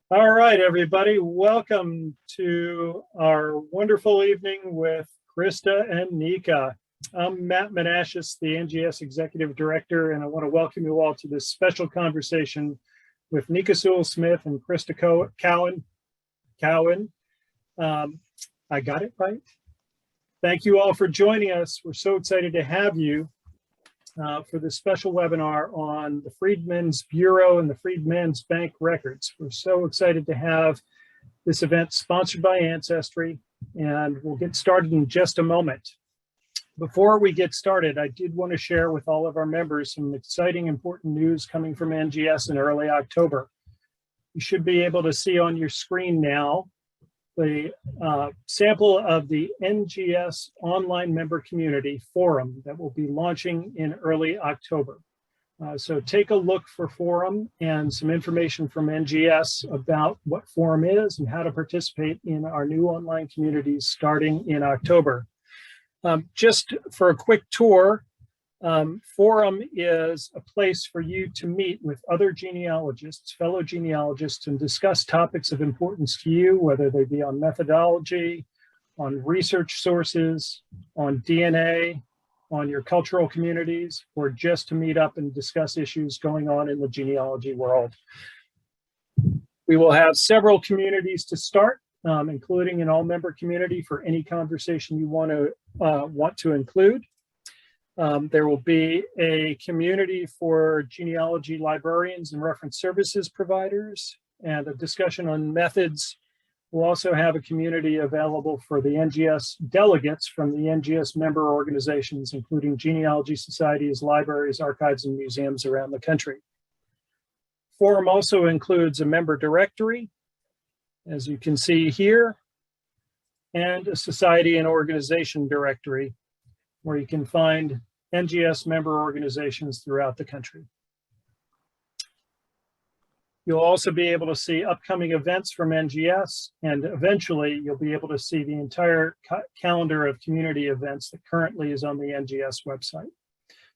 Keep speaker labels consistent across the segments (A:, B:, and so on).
A: All right, everybody, welcome to our wonderful evening with Krista and Nika. I'm Matt Menashes, the NGS Executive Director, and I want to welcome you all to this special conversation with Nika Sewell-Smith and Krista Cowan. I got it right. Thank you all for joining us. We're so excited to have you for this special webinar on the Freedmen's Bureau and the Freedmen's Bank records. We're so excited to have this event sponsored by Ancestry, and we'll get started in just a moment. Before we get started, I did want to share with all of our members some exciting, important news coming from NGS in early October. You should be able to see on your screen now the sample of the NGS online member community forum that will be launching in early October. So take a look for forum and some information from NGS about what forum is and how to participate in our new online communities starting in October. Just for a quick tour, forum is a place for you to meet with other genealogists, fellow genealogists, and discuss topics of importance to you, whether they be on methodology, on research sources, on DNA, on your cultural communities, or just to meet up and discuss issues going on in the genealogy world. We will have several communities to start, including an all-member community for any conversation you want to include. There will be a community for genealogy librarians and reference services providers and a discussion on methods. We'll also have a community available for the NGS delegates from the NGS member organizations, including genealogy societies, libraries, archives, and museums around the country. Forum also includes a member directory, as you can see here, and a society and organization directory, where you can find NGS member organizations throughout the country. You'll also be able to see upcoming events from NGS, and eventually you'll be able to see the entire calendar of community events that currently is on the NGS website.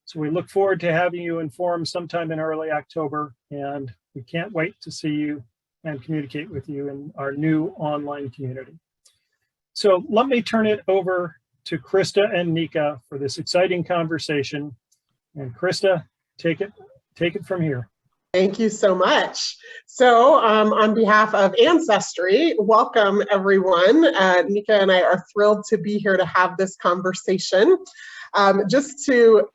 A: So we look forward to having you in forum sometime in early October, and we can't wait to see you and communicate with you in our new online community. So let me turn it over to Krista and Nika for this exciting conversation. And Krista, take it from here.
B: Thank you so much. So on behalf of Ancestry, welcome everyone. Nika and I are thrilled to be here to have this conversation. Just to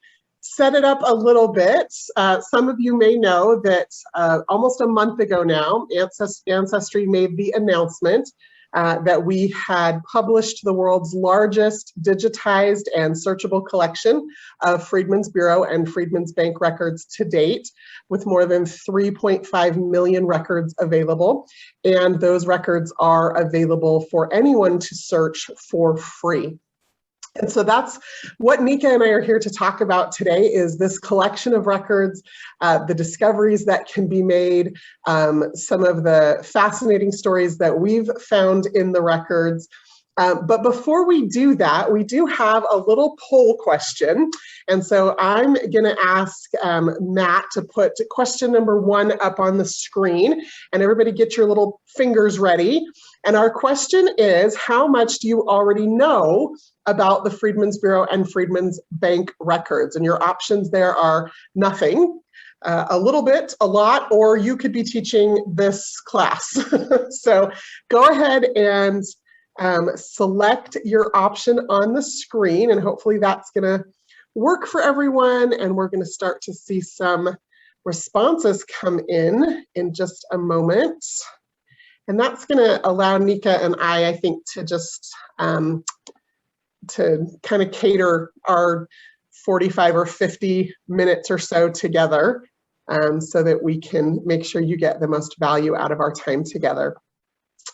B: set it up a little bit, some of you may know that almost a month ago now, Ancestry made the announcement that we had published the world's largest digitized and searchable collection of Freedmen's Bureau and Freedmen's Bank records to date, with more than 3.5 million records available. And those records are available for anyone to search for free. And so that's what Nika and I are here to talk about today, is this collection of records, the discoveries that can be made, some of the fascinating stories that we've found in the records. But before we do that, we do have a little poll question. And so I'm going to ask Matt to put question number 1 up on the screen, and everybody get your little fingers ready. And our question is, how much do you already know about the Freedmen's Bureau and Freedmen's Bank records? And your options there are nothing, a little bit, a lot, or you could be teaching this class. So go ahead and select your option on the screen, and hopefully that's going to work for everyone. And we're going to start to see some responses come in just a moment. And that's going to allow Nika and I think, to just to kind of cater our 45 or 50 minutes or so together, so that we can make sure you get the most value out of our time together.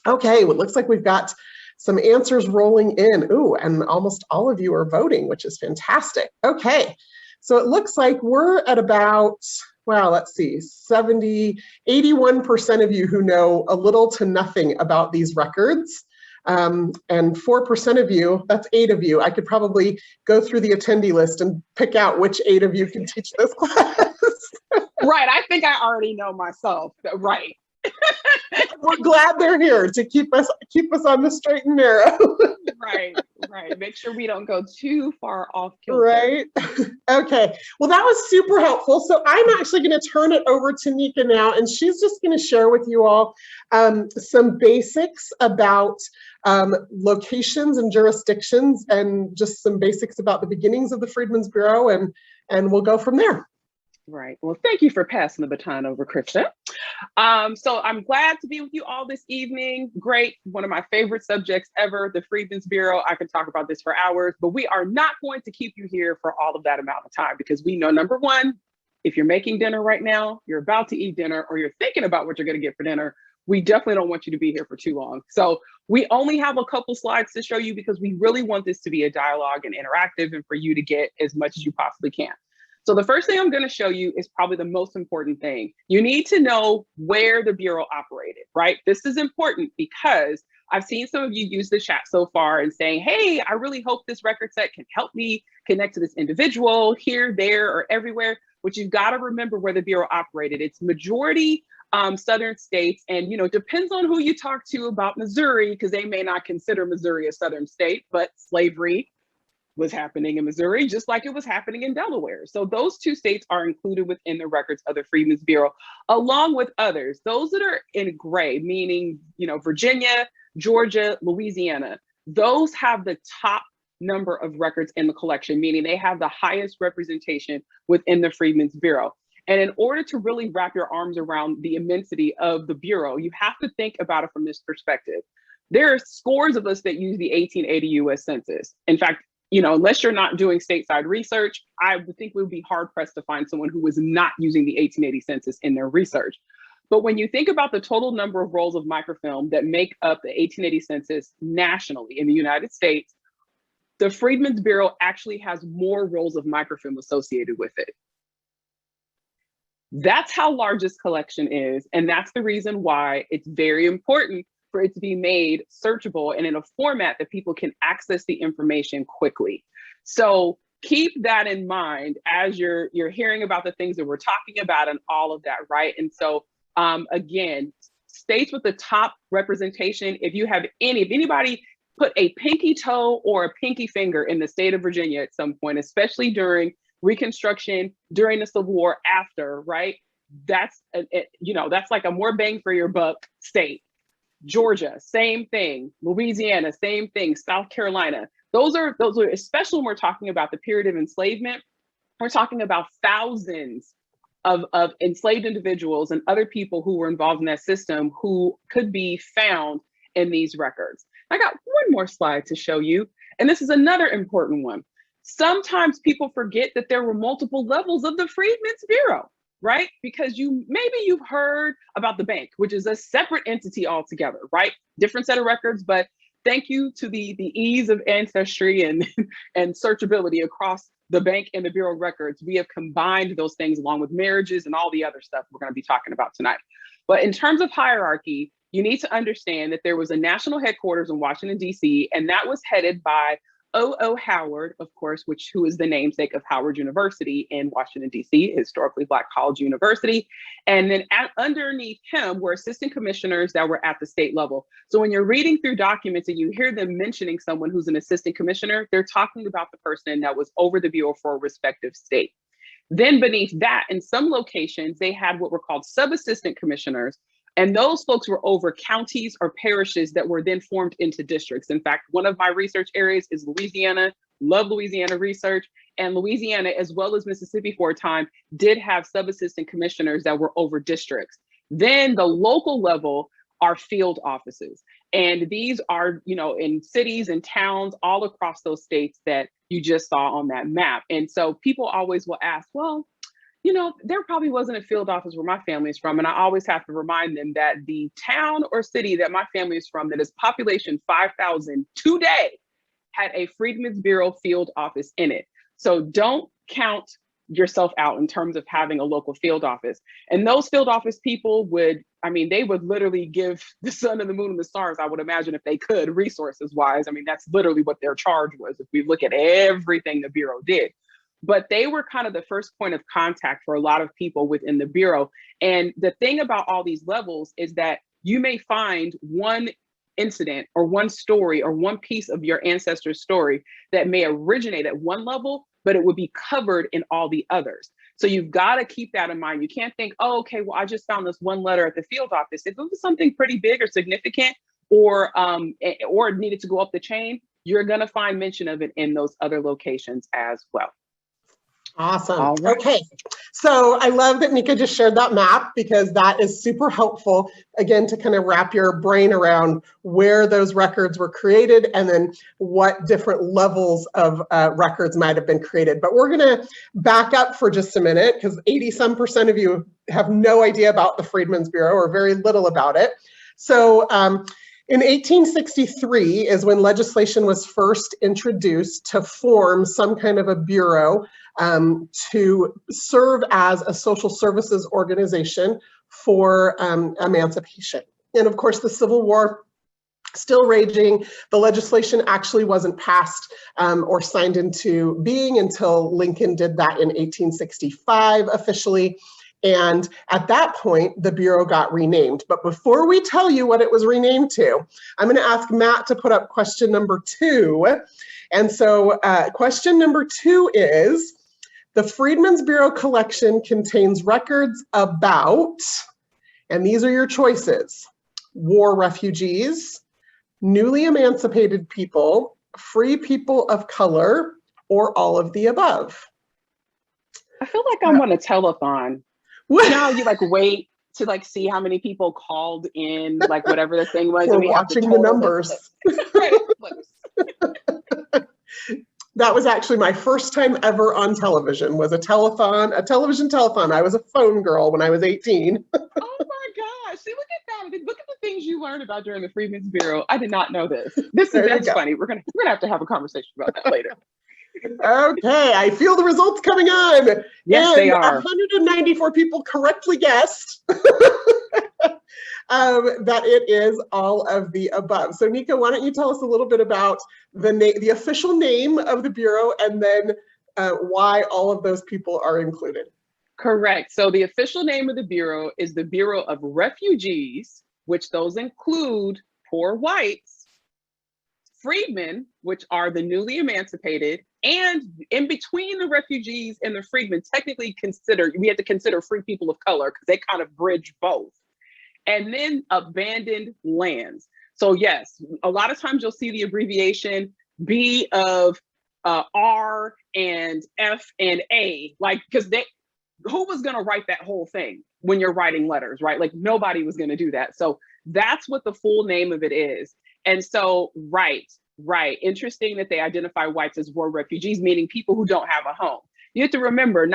B: Okay, well, it looks like we've got some answers rolling in. Ooh, and almost all of you are voting, which is fantastic. Okay, so it looks like we're at about, well, let's see, 81% of you who know a little to nothing about these records. And 4% of you, that's 8 of you. I could probably go through the attendee list and pick out which 8 of you can teach this class.
C: Right, I think I already know myself, right.
B: We're glad they're here to keep us on the straight and narrow.
C: Right, right. Make sure we don't go too far off kilter.
B: Right. Okay. Well, that was super helpful. So I'm actually going to turn it over to Nika now, and she's just going to share with you all some basics about locations and jurisdictions, and just some basics about the beginnings of the Freedmen's Bureau, and we'll go from there.
C: Right. Well, thank you for passing the baton over, Krista. So I'm glad to be with you all this evening. Great. One of my favorite subjects ever, the Freedmen's Bureau. I could talk about this for hours, but we are not going to keep you here for all of that amount of time, because we know, number one, if you're making dinner right now, you're about to eat dinner, or you're thinking about what you're going to get for dinner, we definitely don't want you to be here for too long. So we only have a couple slides to show you, because we really want this to be a dialogue and interactive, and for you to get as much as you possibly can. So the first thing I'm going to show you is probably the most important thing. You need to know where the Bureau operated, right? This is important because I've seen some of you use the chat so far and saying, hey, I really hope this record set can help me connect to this individual here, there, or everywhere. But you've got to remember where the Bureau operated. It's majority Southern states, and depends on who you talk to about Missouri, because they may not consider Missouri a Southern state, but slavery was happening in Missouri, just like it was happening in Delaware. So those two states are included within the records of the Freedmen's Bureau, along with others. Those that are in gray, meaning, Virginia, Georgia, Louisiana, those have the top number of records in the collection, meaning they have the highest representation within the Freedmen's Bureau. And in order to really wrap your arms around the immensity of the Bureau, you have to think about it from this perspective. There are scores of us that use the 1880 US Census. In fact, unless you're not doing stateside research, I would think we would be hard pressed to find someone who was not using the 1880 census in their research. But when you think about the total number of rolls of microfilm that make up the 1880 census nationally in the United States, the Freedmen's Bureau actually has more rolls of microfilm associated with it. That's how large this collection is. And that's the reason why it's very important for it to be made searchable and in a format that people can access the information quickly. So keep that in mind as you're hearing about the things that we're talking about and all of that, right? And so again, states with the top representation, if anybody put a pinky toe or a pinky finger in the state of Virginia at some point, especially during Reconstruction, during the Civil War, after, right? That's like a more bang for your buck state. Georgia, same thing. Louisiana, same thing. South Carolina. Those are, especially when we're talking about the period of enslavement, we're talking about thousands of enslaved individuals and other people who were involved in that system who could be found in these records. I got one more slide to show you, and this is another important one. Sometimes people forget that there were multiple levels of the Freedmen's Bureau, right? Because maybe you've heard about the bank, which is a separate entity altogether, right? Different set of records, but thank you to the ease of ancestry and searchability across the bank and the Bureau records, we have combined those things along with marriages and all the other stuff we're going to be talking about tonight. But in terms of hierarchy, you need to understand that there was a national headquarters in Washington, D.C., and that was headed by O.O. Howard, of course, who is the namesake of Howard University in Washington, D.C., historically Black college university. And then underneath him were assistant commissioners that were at the state level. So when you're reading through documents and you hear them mentioning someone who's an assistant commissioner, they're talking about the person that was over the Bureau for a respective state. Then beneath that, in some locations, they had what were called sub-assistant commissioners. And those folks were over counties or parishes that were then formed into districts. In fact, one of my research areas is Louisiana. Love Louisiana research. And Louisiana, as well as Mississippi for a time, did have sub-assistant commissioners that were over districts. Then the local level are field offices. And these are, in cities and towns all across those states that you just saw on that map. And so people always will ask, well, there probably wasn't a field office where my family is from. And I always have to remind them that the town or city that my family is from, that is population 5,000 today, had a Freedmen's Bureau field office in it. So don't count yourself out in terms of having a local field office. And those field office people they would literally give the sun and the moon and the stars, I would imagine, if they could, resources wise. That's literally what their charge was if we look at everything the Bureau did. but they were kind of the first point of contact for a lot of people within the Bureau. And the thing about all these levels is that you may find one incident or one story or one piece of your ancestor's story that may originate at one level, but it would be covered in all the others. So you've got to keep that in mind. You can't think, oh, okay, well, I just found this one letter at the field office. If it was something pretty big or significant or needed to go up the chain, you're going to find mention of it in those other locations as well.
B: Awesome.
C: All right.
B: Okay. So I love that Nika just shared that map, because that is super helpful, again, to kind of wrap your brain around where those records were created and then what different levels of records might have been created. But we're going to back up for just a minute, because 80% of you have no idea about the Freedmen's Bureau or very little about it. So in 1863 is when legislation was first introduced to form some kind of a bureau to serve as a social services organization for emancipation. And of course, the Civil War still raging. The legislation actually wasn't passed or signed into being until Lincoln did that in 1865 officially. And at that point, the Bureau got renamed. But before we tell you what it was renamed to, I'm going to ask Matt to put up question number 2. And so question number 2 is, the Freedmen's Bureau collection contains records about, and these are your choices: war refugees, newly emancipated people, free people of color, or all of the above.
C: I feel like I'm on a telethon. You know, you like wait to like see how many people called in, like whatever the thing was.
B: We're
C: and we have
B: watching the numbers. That was actually my first time ever on television, was a television telethon. I was a phone girl when I was 18.
C: Oh my gosh. See, look at that. Look at the things you learned about during the Freedmen's Bureau. I did not know this. That's funny. We're gonna have to have a conversation about that later.
B: Okay, I feel the results coming on.
C: Yes,
B: and
C: they are.
B: 194 people correctly guessed that it is all of the above. So Nika, why don't you tell us a little bit about the official name of the Bureau, and then why all of those people are included?
C: Correct. So the official name of the Bureau is the Bureau of Refugees, which those include poor whites, freedmen, which are the newly emancipated, and in between the refugees and the freedmen, technically we had to consider free people of color because they kind of bridge both. And then abandoned lands. So yes, a lot of times you'll see the abbreviation B of R and F and A, like, because who was going to write that whole thing when you're writing letters, right? Like nobody was going to do that. So that's what the full name of it is. And so, right. Interesting that they identify whites as war refugees, meaning people who don't have a home. You have to remember,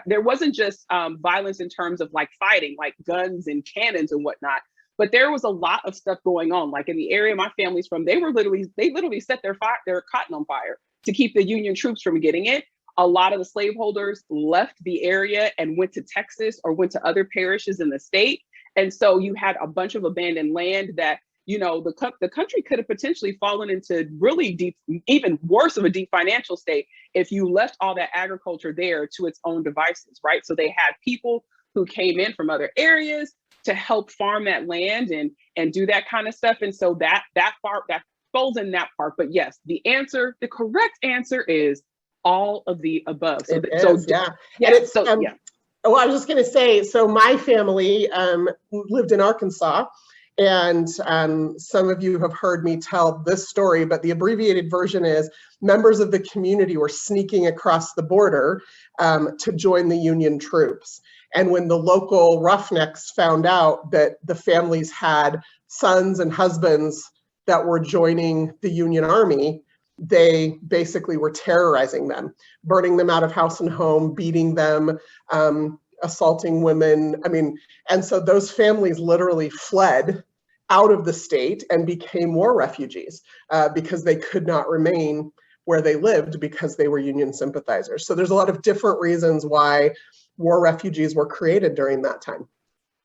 C: there wasn't just violence in terms of like fighting, like guns and cannons and whatnot, but there was a lot of stuff going on. Like in the area my family's from, they literally set their cotton on fire to keep the Union troops from getting it. A lot of the slaveholders left the area and went to Texas or went to other parishes in the state. And so you had a bunch of abandoned land that, you know, the country could have potentially fallen into really deep, even worse of a deep financial state if you left all that agriculture there to its own devices, right? So they had people who came in from other areas to help farm that land and do that kind of stuff. And so that falls in that part. But yes, the correct answer is all of the above.
B: Yeah. Oh, I was just going to say, so my family lived in Arkansas. And some of you have heard me tell this story, but the abbreviated version is members of the community were sneaking across the border to join the Union troops. And when the local roughnecks found out that the families had sons and husbands that were joining the Union Army, they basically were terrorizing them, burning them out of house and home, beating them, assaulting women. I mean, and so those families literally fled out of the state and became war refugees because they could not remain where they lived because they were Union sympathizers. So there's a lot of different reasons why war refugees were created during that time.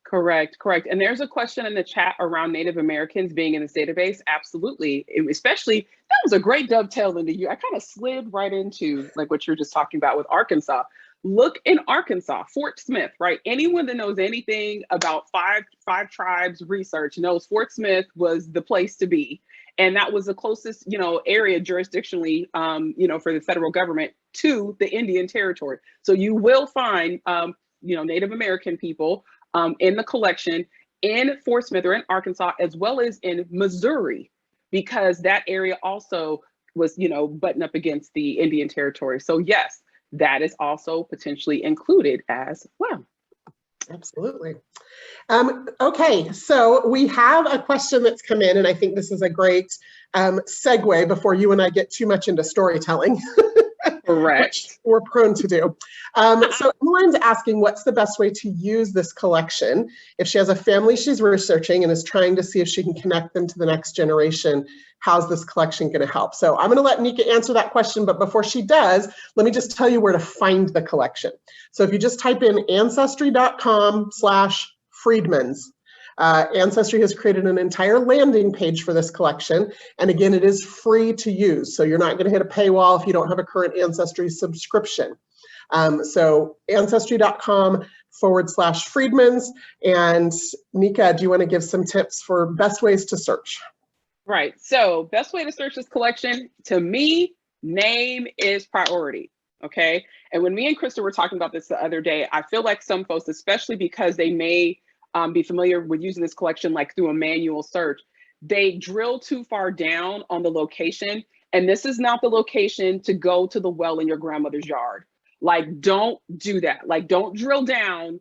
C: Correct, correct. And there's a question in the chat around Native Americans being in this database. Absolutely. Especially, that was a great dovetail into you. I kind of slid right into like what you're just talking about with Arkansas. Look in Arkansas, Fort Smith, right? Anyone that knows anything about five tribes research knows Fort Smith was the place to be. And that was the closest, area jurisdictionally, for the federal government to the Indian Territory. So you will find, Native American people in the collection in Fort Smith or in Arkansas, as well as in Missouri, because that area also was, buttoned up against the Indian Territory. So yes, that is also potentially included as well.
B: Absolutely. Okay, so we have a question that's come in, and I think this is a great segue before you and I get too much into storytelling.
C: Correct.
B: Which we're prone to do. So Emmeline's asking, what's the best way to use this collection if she has a family she's researching and is trying to see if she can connect them to the next generation? How's this collection going to help? So I'm going to let Nika answer that question, but before she does, let me just tell you where to find the collection. So if you just type in ancestry.com/Freedmans, Ancestry has created an entire landing page for this collection. And again, it is free to use. So you're not going to hit a paywall if you don't have a current Ancestry subscription. So ancestry.com/Freedmans. And Nika, do you want to give some tips for best ways to search?
C: Right. So best way to search this collection, to me, name is priority. Okay. And when me and Krista were talking about this the other day, I feel like some folks, especially because they may be familiar with using this collection like through a manual search, they drill too far down on the location. And this is not the location to go to the well in your grandmother's yard. Like, don't do that. Like, don't drill down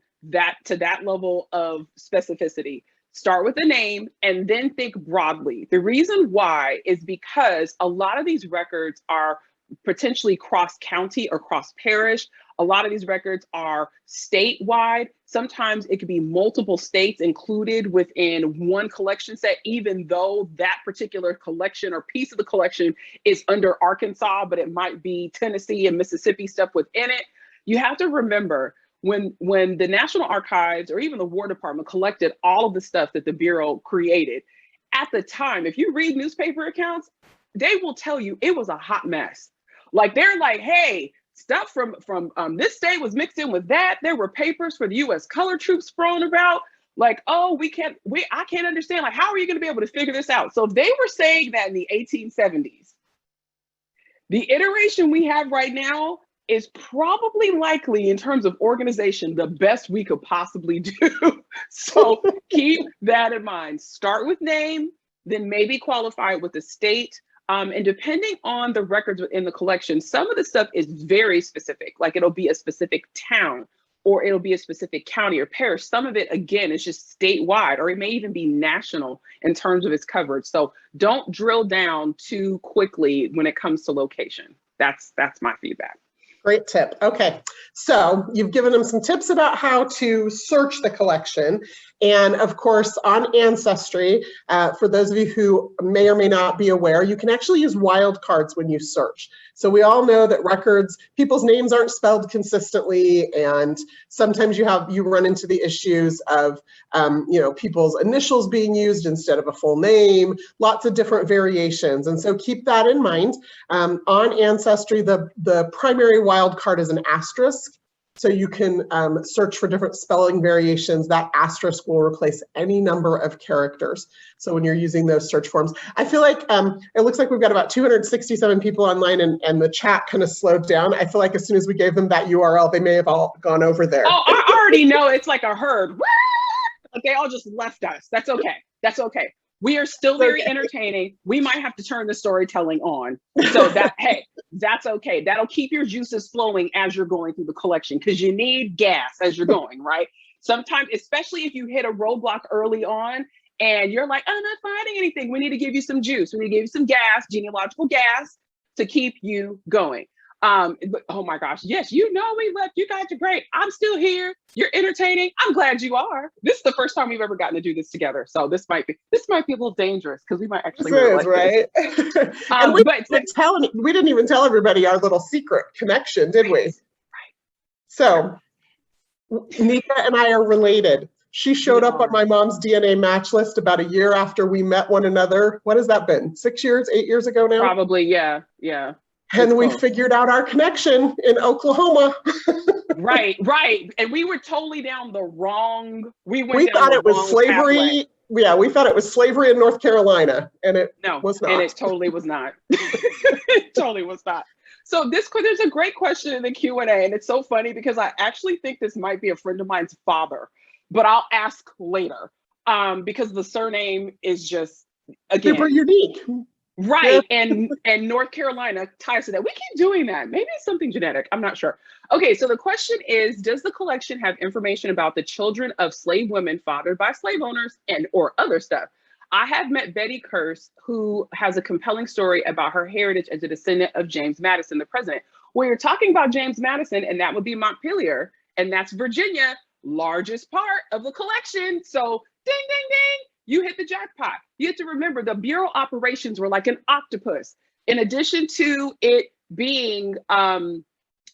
C: to that level of specificity. Start with the name and then think broadly. The reason why is because a lot of these records are potentially cross-county or cross-parish. A lot of these records are statewide. Sometimes it could be multiple states included within one collection set, even though that particular collection or piece of the collection is under Arkansas, but it might be Tennessee and Mississippi stuff within it. You have to remember when the National Archives or even the War Department collected all of the stuff that the Bureau created, at the time, if you read newspaper accounts, they will tell you it was a hot mess. Like, they're like, hey, stuff from this state was mixed in with that. There were papers for the U.S. colored troops thrown about. Like, oh, I can't understand. Like, how are you going to be able to figure this out? So if they were saying that in the 1870s, the iteration we have right now is probably likely, in terms of organization, the best we could possibly do. So keep that in mind. Start with name, then maybe qualify it with the state. And depending on the records within the collection, some of the stuff is very specific, like it'll be a specific town or it'll be a specific county or parish. Some of it, again, is just statewide, or it may even be national in terms of its coverage. So don't drill down too quickly when it comes to location. That's my feedback.
B: Great tip. Okay, so you've given them some tips about how to search the collection. And of course, on Ancestry, for those of you who may or may not be aware, you can actually use wildcards when you search. So we all know that records, people's names aren't spelled consistently, and sometimes you run into the issues of people's initials being used instead of a full name, lots of different variations. And so keep that in mind. On Ancestry, the primary wildcard is an asterisk. So you can search for different spelling variations. That asterisk will replace any number of characters. So when you're using those search forms, I feel like it looks like we've got about 267 people online, and the chat kind of slowed down. I feel like as soon as we gave them that URL, they may have all gone over there.
C: Oh, I already know it's like a herd. They all just left us. That's okay. That's okay. We are still very entertaining. We might have to turn the storytelling on. So hey, that's okay. That'll keep your juices flowing as you're going through the collection, because you need gas as you're going, right? Sometimes, especially if you hit a roadblock early on and you're like, I'm not finding anything. We need to give you some juice. We need to give you some gas, genealogical gas, to keep you going. But oh my gosh, yes, we left. You guys are great. I'm still here. You're entertaining. I'm glad you are. This is the first time we've ever gotten to do this together. So this might be a little dangerous, because we might actually
B: right. And we didn't even tell everybody our little secret connection, did we?
C: Right.
B: So Nika and I are related. She showed up on my mom's DNA match list about a year after we met one another. What has that been? 6 years, 8 years ago now?
C: Probably, yeah, yeah.
B: And we figured out our connection in Oklahoma.
C: Right. And we were totally down the wrong,
B: we thought it was slavery.
C: Pathway.
B: Yeah, we thought it was slavery in North Carolina, and it was not.
C: And it totally was not. It totally was not. So there's a great question in the Q&A, and it's so funny because I actually think this might be a friend of mine's father, but I'll ask later because the surname is just, again,
B: super unique.
C: Right. And North Carolina ties to that. We keep doing that. Maybe it's something genetic. I'm not sure. Okay, so the question is, does the collection have information about the children of slave women fathered by slave owners and or other stuff? I have met Betty Kearse, who has a compelling story about her heritage as a descendant of James Madison, the president. Well, you're talking about James Madison, and that would be Montpelier, and that's Virginia, largest part of the collection. So ding, ding, ding. You hit the jackpot. You have to remember the Bureau operations were like an octopus. In addition to it being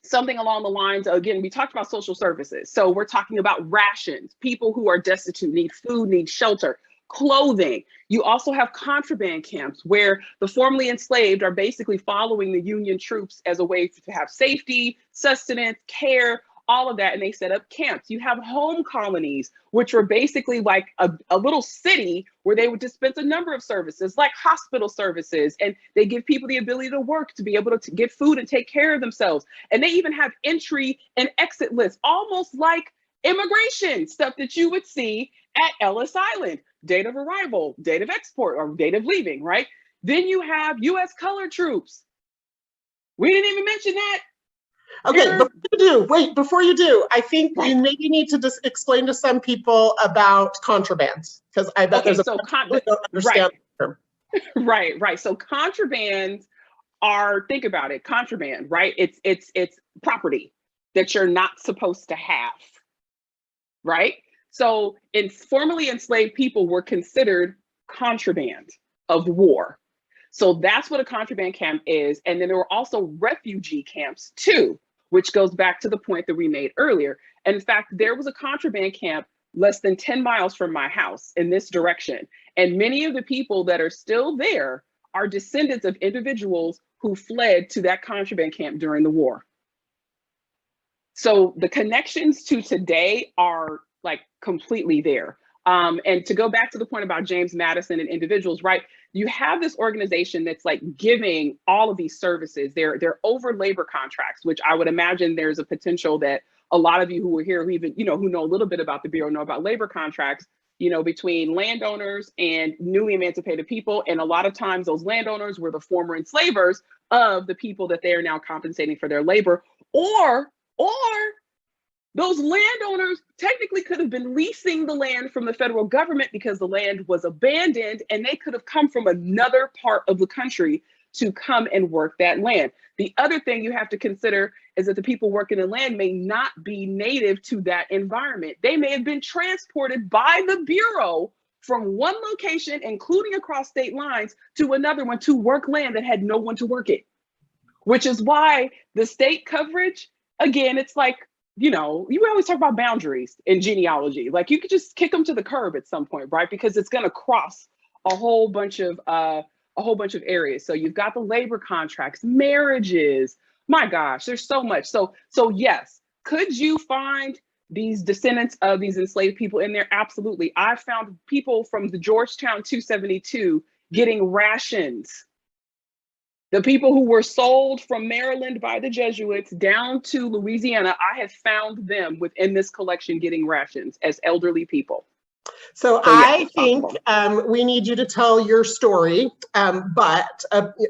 C: something along the lines, again, we talked about social services. So we're talking about rations, people who are destitute, need food, need shelter, clothing. You also have contraband camps where the formerly enslaved are basically following the Union troops as a way to have safety, sustenance, care, all of that, and they set up camps. You have home colonies, which were basically like a little city where they would dispense a number of services, like hospital services, and they give people the ability to work, to be able to get food and take care of themselves. And they even have entry and exit lists, almost like immigration stuff that you would see at Ellis Island, date of arrival, date of export, or date of leaving, right? Then you have US colored troops. We didn't even mention that.
B: Okay, before you do, I think you maybe need to just explain to some people about contraband, because I bet there's a people who don't understand the term.
C: Right. So contraband are, think about it, contraband, right? It's property that you're not supposed to have, right? So formerly enslaved people were considered contraband of war. So that's what a contraband camp is. And then there were also refugee camps too, which goes back to the point that we made earlier. And in fact, there was a contraband camp less than 10 miles from my house in this direction. And many of the people that are still there are descendants of individuals who fled to that contraband camp during the war. So the connections to today are like completely there. And to go back to the point about James Madison and individuals, right? You have this organization that's like giving all of these services. They're over labor contracts, which I would imagine there's a potential that a lot of you who are here, who even, who know a little bit about the Bureau, know about labor contracts, between landowners and newly emancipated people. And a lot of times those landowners were the former enslavers of the people that they are now compensating for their labor, or those landowners technically could have been leasing the land from the federal government because the land was abandoned, and they could have come from another part of the country to come and work that land. The other thing you have to consider is that the people working the land may not be native to that environment. They may have been transported by the Bureau from one location, including across state lines, to another one to work land that had no one to work it, which is why the state coverage, again, it's like, you always talk about boundaries in genealogy. Like you could just kick them to the curb at some point, right? Because it's going to cross a whole bunch of areas. So you've got the labor contracts, marriages. My gosh, there's so much. So yes, could you find these descendants of these enslaved people in there? Absolutely. I found people from the Georgetown 272 getting rations. The people who were sold from Maryland by the Jesuits down to Louisiana, I have found them within this collection getting rations as elderly people.
B: So I think we need you to tell your story, but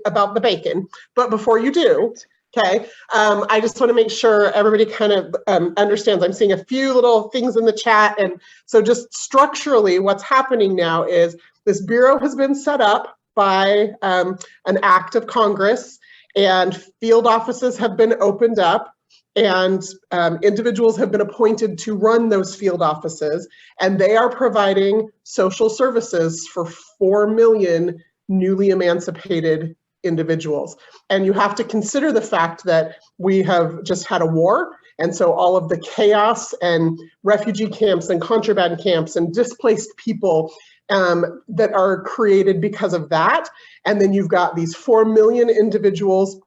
B: about the bacon. But before you do, okay, I just want to make sure everybody kind of understands. I'm seeing a few little things in the chat. And so just structurally, what's happening now is this Bureau has been set up by an act of Congress, and field offices have been opened up, and individuals have been appointed to run those field offices, and they are providing social services for 4 million newly emancipated individuals. And you have to consider the fact that we have just had a war, And so all of the chaos and refugee camps and contraband camps and displaced people that are created because of that. And then you've got these 4 million individuals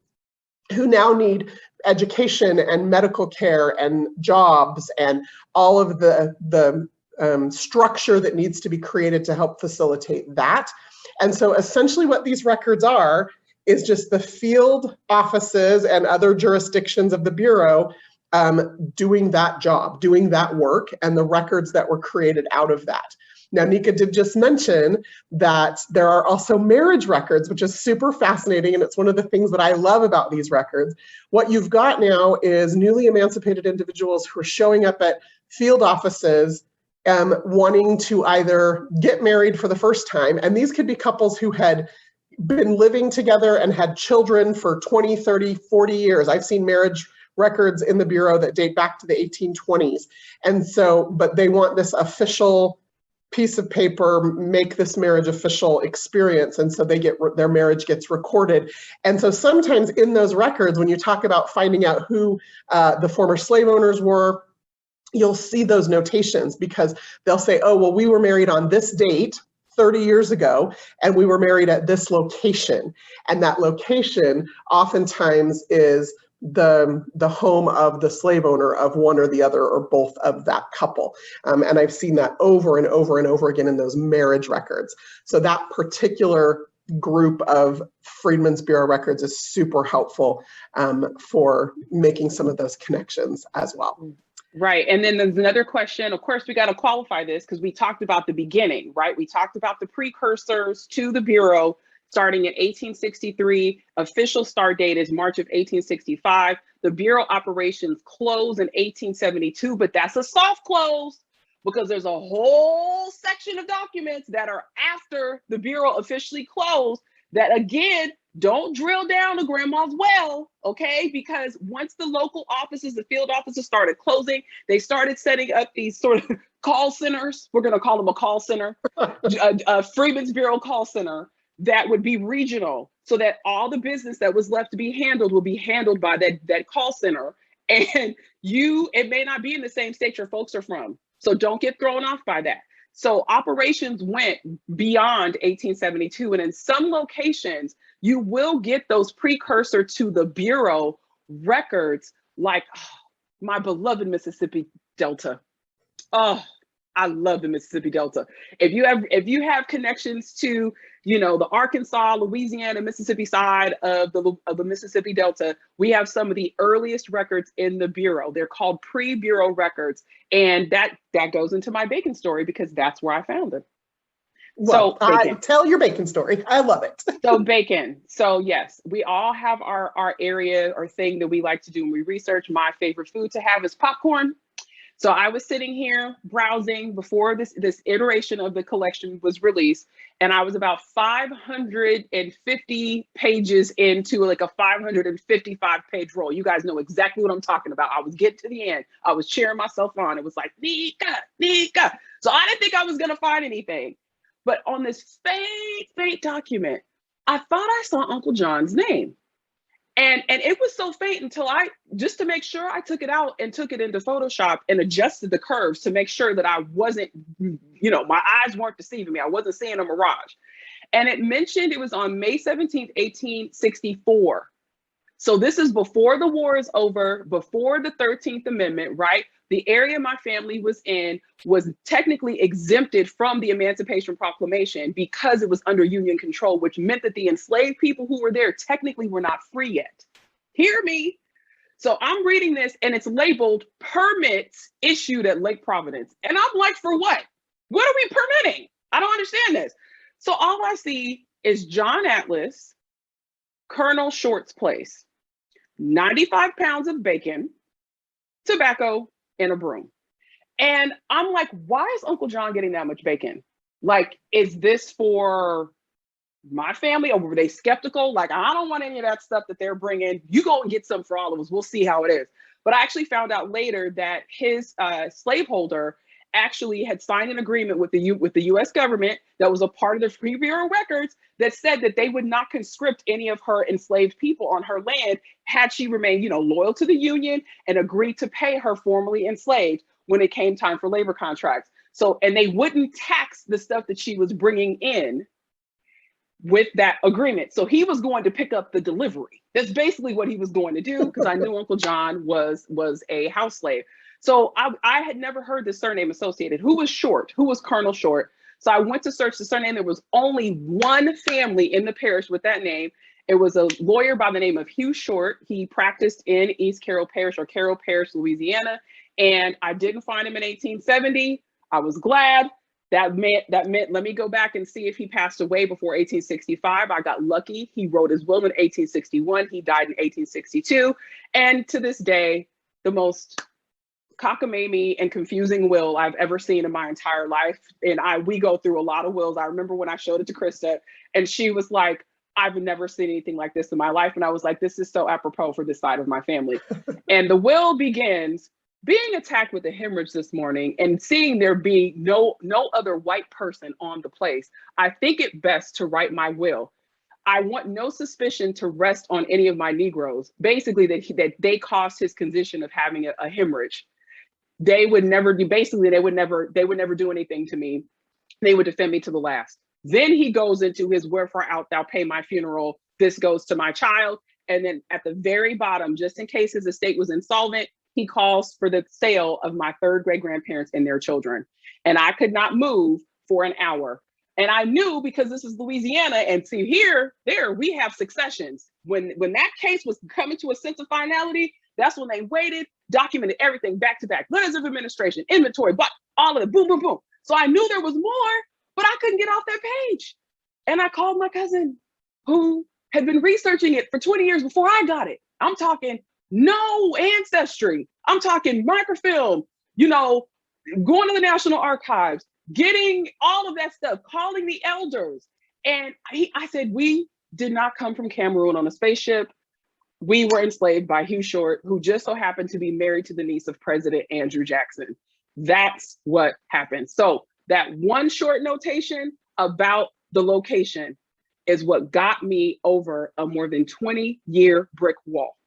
B: who now need education and medical care and jobs and all of the structure that needs to be created to help facilitate that. And so essentially what these records are is just the field offices and other jurisdictions of the Bureau doing that job, doing that work, and the records that were created out of that. Now, Nika did just mention that there are also marriage records, which is super fascinating, and it's one of the things that I love about these records. What you've got now is newly emancipated individuals who are showing up at field offices wanting to either get married for the first time, and these could be couples who had been living together and had children for 20, 30, 40 years. I've seen marriage records in the Bureau that date back to the 1820s. And so, but they want this official piece of paper, make this marriage official experience. And so they get their marriage gets recorded. And so sometimes in those records, when you talk about finding out who the former slave owners were, you'll see those notations because they'll say, oh, well, we were married on this date 30 years ago, and we were married at this location. And that location oftentimes is the home of the slave owner of one or the other or both of that couple. And I've seen that over and over and over again in those marriage records. So that particular group of Freedmen's Bureau records is super helpful for making some of those connections as well.
C: Right. And then there's another question. Of course, we got to qualify this because we talked about the beginning, right? We talked about the precursors to the Bureau starting in 1863. Official start date is March of 1865. The Bureau operations closed in 1872, but that's a soft close because there's a whole section of documents that are after the Bureau officially closed that, again, don't drill down to grandma's well, okay? Because once the local offices, the field offices started closing, they started setting up these sort of call centers. We're gonna call them a call center, a Freedmen's Bureau call center that would be regional so that all the business that was left to be handled will be handled by that call center. And it may not be in the same state your folks are from. So don't get thrown off by that. So operations went beyond 1872. And in some locations, you will get those precursor to the Bureau records, like my beloved Mississippi Delta. Oh, I love the Mississippi Delta. If you have connections to, the Arkansas, Louisiana, Mississippi side of the Mississippi Delta, we have some of the earliest records in the Bureau. They're called pre-Bureau records. And that goes into my bacon story because that's where I found them.
B: Well, tell your bacon story. I love it.
C: So bacon. So yes, we all have our area or thing that we like to do when we research. My favorite food to have is popcorn. So I was sitting here browsing before this iteration of the collection was released, and I was about 550 pages into like a 555-page roll. You guys know exactly what I'm talking about. I was getting to the end. I was cheering myself on. It was like, Nika, Nika. So I didn't think I was gonna find anything. But on this faint document, I thought I saw Uncle John's name. And it was so faint until just to make sure, I took it out and took it into Photoshop and adjusted the curves to make sure that I wasn't, my eyes weren't deceiving me. I wasn't seeing a mirage. And it mentioned it was on May 17th, 1864. So this is before the war is over, before the 13th Amendment, right? The area my family was in was technically exempted from the Emancipation Proclamation because it was under Union control, which meant that the enslaved people who were there technically were not free yet. Hear me? So I'm reading this and it's labeled permits issued at Lake Providence. And I'm like, for what? What are we permitting? I don't understand this. So all I see is John Atlas, Colonel Short's place, 95 pounds of bacon, tobacco, and a broom. And I'm like, why is Uncle John getting that much bacon? Like, is this for my family, or were they skeptical? Like, I don't want any of that stuff that they're bringing. You go and get some for all of us. We'll see how it is. But I actually found out later that his slaveholder actually had signed an agreement with the U.S. government that was a part of the Free Bureau records that said that they would not conscript any of her enslaved people on her land had she remained, loyal to the Union and agreed to pay her formerly enslaved when it came time for labor contracts. So, and they wouldn't tax the stuff that she was bringing in with that agreement. So he was going to pick up the delivery. That's basically what he was going to do, because I knew Uncle John was a house slave. So I had never heard the surname associated. Who was Short? Who was Colonel Short? So I went to search the surname. There was only one family in the parish with that name. It was a lawyer by the name of Hugh Short. He practiced in East Carroll Parish, or Carroll Parish, Louisiana. And I didn't find him in 1870. I was glad. That meant, let me go back and see if he passed away before 1865. I got lucky. He wrote his will in 1861. He died in 1862. And to this day, the most cockamamie and confusing will I've ever seen in my entire life. And we go through a lot of wills. I remember when I showed it to Krista, and she was like, I've never seen anything like this in my life. And I was like, this is so apropos for this side of my family. And the will begins: being attacked with a hemorrhage this morning and seeing there be no other white person on the place, I think it best to write my will. I want no suspicion to rest on any of my Negroes. Basically, that they caused his condition of having a hemorrhage. They would never do. Basically, they would never do anything to me. They would defend me to the last. Then he goes into his "wherefore art thou pay my funeral? This goes to my child." And then at the very bottom, just in case his estate was insolvent, he calls for the sale of my third great grandparents and their children. And I could not move for an hour. And I knew, because this is Louisiana, and see there, we have successions. When that case was coming to a sense of finality, that's when they waited, documented everything back to back, letters of administration, inventory, but all of it, boom, boom, boom. So I knew there was more, but I couldn't get off that page. And I called my cousin, who had been researching it for 20 years before I got it. I'm talking no ancestry. I'm talking microfilm, going to the National Archives, getting all of that stuff, calling the elders. And I said, we did not come from Cameroon on a spaceship. We were enslaved by Hugh Short, who just so happened to be married to the niece of President Andrew Jackson. That's what happened. So that one short notation about the location is what got me over a more than 20-year brick wall.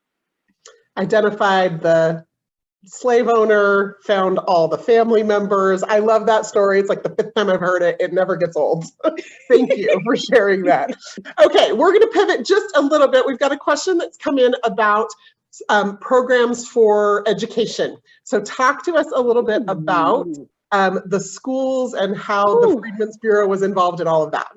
B: Identified the slave owner, found all the family members. I love that story. It's like the 5th time I've heard it. It never gets old. Thank you for sharing that. Okay, we're going to pivot just a little bit. We've got a question that's come in about programs for education. So talk to us a little bit about the schools and how the Freedmen's Bureau was involved in all of that.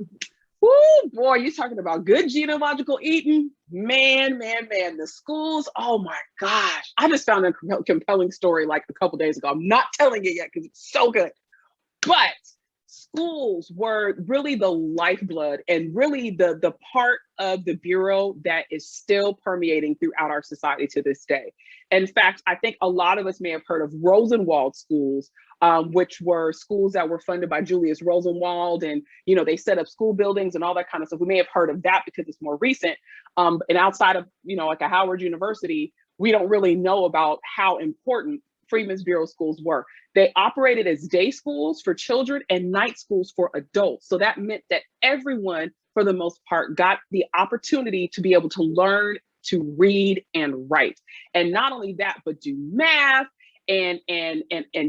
C: Ooh, boy, you're talking about good genealogical eating. Man, the schools, oh my gosh. I just found a compelling story like a couple days ago. I'm not telling it yet because it's so good. But schools were really the lifeblood and really the part of the Bureau that is still permeating throughout our society to this day. In fact, I think a lot of us may have heard of Rosenwald schools, which were schools that were funded by Julius Rosenwald, and they set up school buildings and all that kind of stuff. We may have heard of that because it's more recent. And outside of like a Howard University, we don't really know about how important Freedmen's Bureau schools were. They operated as day schools for children and night schools for adults. So that meant that everyone, for the most part, got the opportunity to be able to learn to read and write. And not only that, but do math and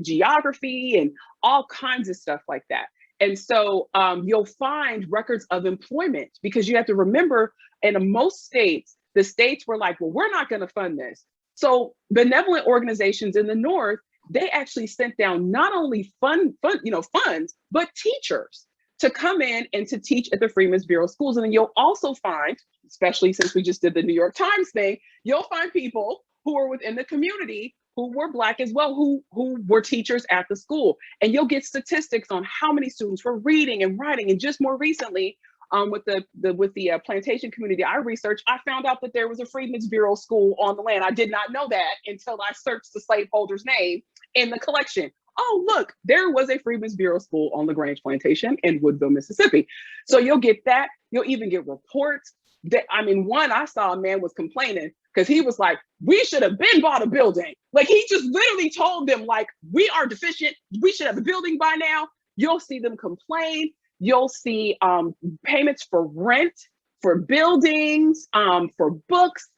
C: geography and all kinds of stuff like that. And so you'll find records of employment, because you have to remember, in most states, the states were like, well, we're not going to fund this. So benevolent organizations in the North, they actually sent down not only funds, but teachers to come in and to teach at the Freedmen's Bureau schools. And then you'll also find, especially since we just did the New York Times thing, you'll find people who are within the community who were Black as well, who were teachers at the school. And you'll get statistics on how many students were reading and writing. And just more recently, with the plantation community I researched, I found out that there was a Freedmen's Bureau school on the land. I did not know that until I searched the slaveholder's name in the collection. Oh, look, there was a Freedmen's Bureau school on LaGrange Plantation in Woodville, Mississippi. So you'll get that. You'll even get reports I mean, one, I saw a man was complaining because he was like, we should have been bought a building. Like, he just literally told them, like, we are deficient. We should have a building by now. You'll see them complain. You'll see payments for rent, for buildings, for books,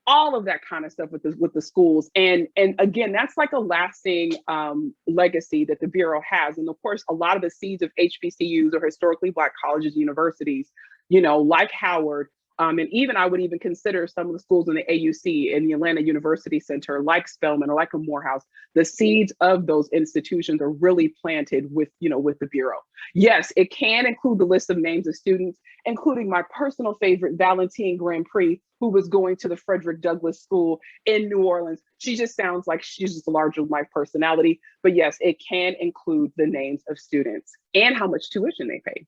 C: all of that kind of stuff with the schools. And again, that's like a lasting legacy that the Bureau has. And of course, a lot of the seeds of HBCUs or historically Black colleges and universities, you know, like Howard, and even I would even consider some of the schools in the AUC and the Atlanta University Center, like Spelman or like a Morehouse, the seeds of those institutions are really planted with, you know, with the Bureau. Yes, it can include the list of names of students, including my personal favorite, Valentine Grand Prix, who was going to the Frederick Douglass School in New Orleans. She just sounds like she's just a larger than life personality. But yes, it can include the names of students and how much tuition they paid.